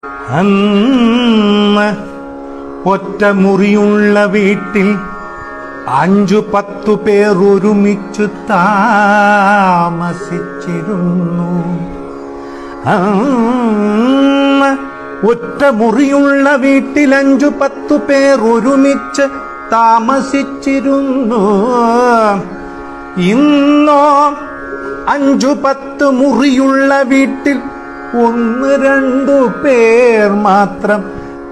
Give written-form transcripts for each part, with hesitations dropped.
അന്ന് ഒറ്റ മുറിയുള്ള വീട്ടിൽ 5-10 പേർ ഒരുമിച്ചു താമസിച്ചിരുന്നു. അന്ന് ഒറ്റ മുറിയുള്ള വീട്ടിൽ 5-10 പേർ ഒരുമിച്ച് താമസിച്ചിരുന്നു. ഇന്നോ 5-10 മുറിയുള്ള വീട്ടിൽ 1-2 പേർ മാത്രം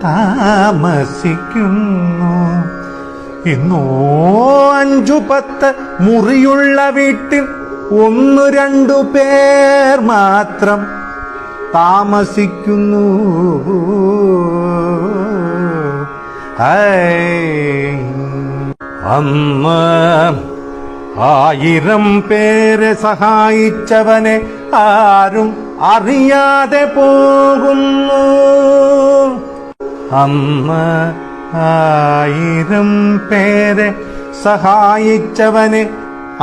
താമസിക്കുന്നു. ഇന്നോ 5-10 മുറിയുള്ള വീട്ടിൽ 1-2 പേർ മാത്രം താമസിക്കുന്നു. അന്ന് 1000 പേരെ സഹായിച്ചവനെ ആരും അറിയാതെ പോകുന്നു. അന്ന് 1000 പേരെ സഹായിച്ചവനെ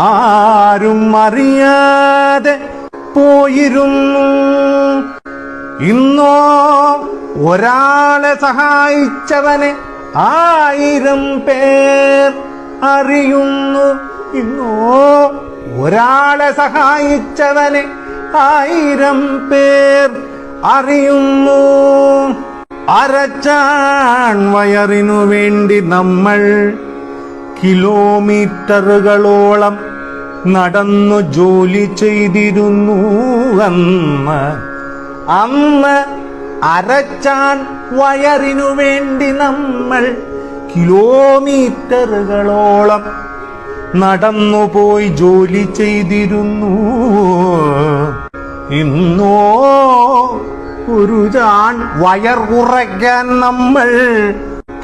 ആരും അറിയാതെ പോയിരുന്നു. ഇന്നോ ഒരാളെ സഹായിച്ചവനെ 1000 പേർ അറിയുന്നു. ഇന്നോ ഒരാളെ സഹായിച്ചവനെ 1000 പേർ അറിയുന്നു. അരച്ചാൺ വയറിനു വേണ്ടി നമ്മൾ കിലോമീറ്ററുകളോളം നടന്നു ജോലി ചെയ്തിരുന്നു. അന്ന് അരച്ചാൺ വയറിനു വേണ്ടി നമ്മൾ കിലോമീറ്ററുകളോളം നടന്നുപോയി ജോലി ചെയ്തിരുന്നു. ഇന്നോ ഒരു ചാൺ വയർ കുറയ്ക്കാൻ നമ്മൾ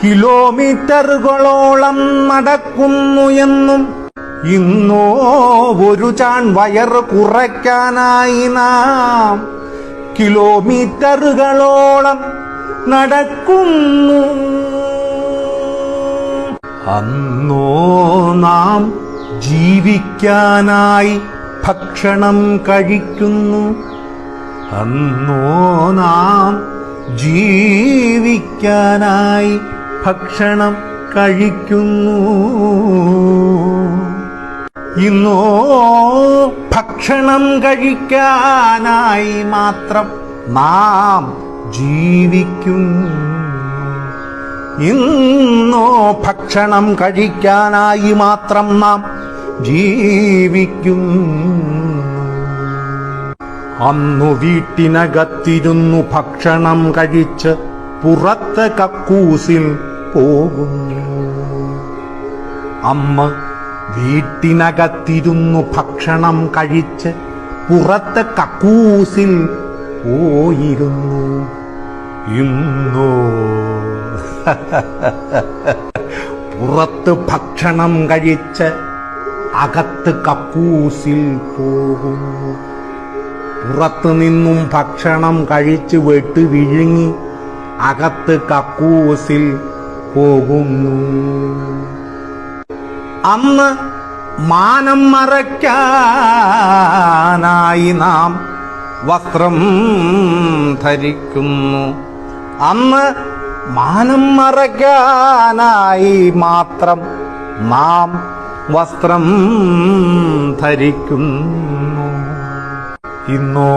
കിലോമീറ്ററുകളോളം നടക്കുന്നു എന്നും ഇന്നോ ഒരു ചാൺ വയർ കുറയ്ക്കാനായി നാം കിലോമീറ്ററുകളോളം നടക്കുന്നു. അന്നോ നാം ജീവിക്കാനായി ഭക്ഷണം കഴിക്കുന്നു. അന്നോ നാം ജീവിക്കാനായി ഭക്ഷണം കഴിക്കുന്നു. ഇന്നോ ഭക്ഷണം കഴിക്കാനായി മാത്രം നാം ജീവിക്കുന്നു. ഇന്നോ ഭക്ഷണം കഴിക്കാനായി മാത്രം നാം ജീവിക്കുന്നു. അന്നു വീട്ടിനകത്തിരുന്നു ഭക്ഷണം കഴിച്ച് പുറത്ത് കക്കൂസിൽ പോകുന്നു. അമ്മ വീട്ടിനകത്തിരുന്നു ഭക്ഷണം കഴിച്ച് പുറത്ത് കക്കൂസിൽ പോയിരുന്നു. ഇന്നോ പുറത്ത് ഭക്ഷണം കഴിച്ച് അകത്ത് കക്കൂസിൽ പോകുന്നു. പുറത്തു നിന്നും ഭക്ഷണം കഴിച്ച് വെട്ടി വിഴുങ്ങി അകത്ത് കക്കൂസിൽ പോകുന്നു. അന്ന് മാനം മറയ്ക്കാനായി നാം വസ്ത്രം ധരിക്കുന്നു. അന്ന് മാനം മറയ്ക്കാനായി മാത്രം നാം വസ്ത്രം ധരിക്കുന്നു. ഇന്നോ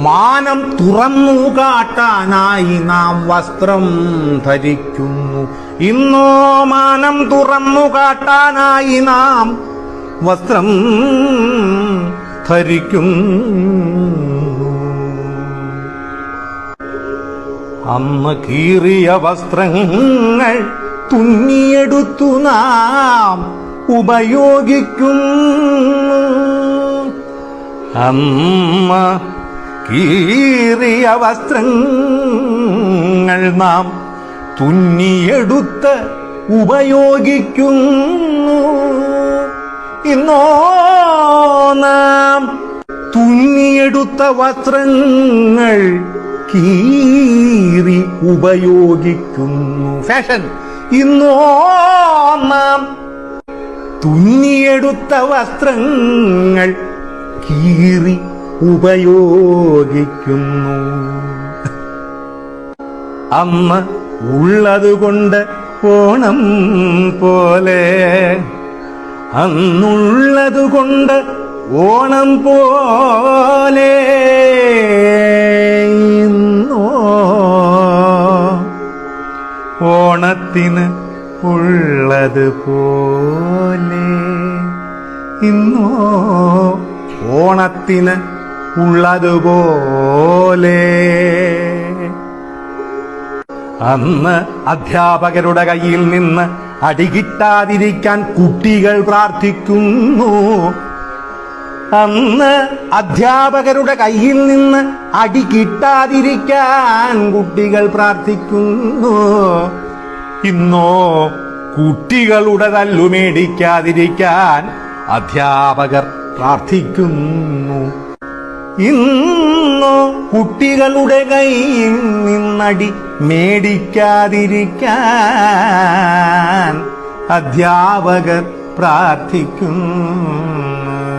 മാനം തുറന്നു കാട്ടാനായി നാം വസ്ത്രം ധരിക്കുന്നു. ഇന്നോ മാനം തുറന്നു കാട്ടാനായി നാം വസ്ത്രം ധരിക്കുന്നു. അന്ന് കീറിയ വസ്ത്രങ്ങൾ തുന്നിയെടുത്തു നാം ഉപയോഗിക്കുന്നു. അമ്മ കീറിയ വസ്ത്രങ്ങൾ നാം തുന്നിയെടുത്ത് ഉപയോഗിക്കുന്നു. ഇന്നോ നാം തുന്നിയെടുത്ത വസ്ത്രങ്ങൾ കീറി ഉപയോഗിക്കുന്നു. ഫാഷൻ. ഇന്നോ നാം തുന്നിയെടുത്ത വസ്ത്രങ്ങൾ കീറി ഉപയോഗിക്കുന്നു. അന്ന് ഉള്ളതുകൊണ്ട് ഓണം പോലെ, അന്നുള്ളതുകൊണ്ട് ഓണം പോലെ ഇന്നോ ഓണത്തിന് ഉള്ളതുപോലെ, ഇന്നോ ഓണത്തിന് ഉള്ളതുപോലെ. അന്ന് അധ്യാപകരുടെ കയ്യിൽ നിന്ന് അടികിട്ടാതിരിക്കാൻ കുട്ടികൾ പ്രാർത്ഥിക്കുന്നു. അന്ന് അധ്യാപകരുടെ കയ്യിൽ നിന്ന് അടികിട്ടാതിരിക്കാൻ കുട്ടികൾ പ്രാർത്ഥിക്കുന്നു. ഇന്നോ കുട്ടികളുടെ തല്ലുമേടിക്കാതിരിക്കാൻ അധ്യാപകർ പ്രാർത്ഥിക്കുന്നു. ഇന്നോ കുട്ടികളുടെ കയ്യിൽ നിന്നടി മേടിക്കാതിരിക്കാൻ അധ്യാപകർ പ്രാർത്ഥിക്കുന്നു.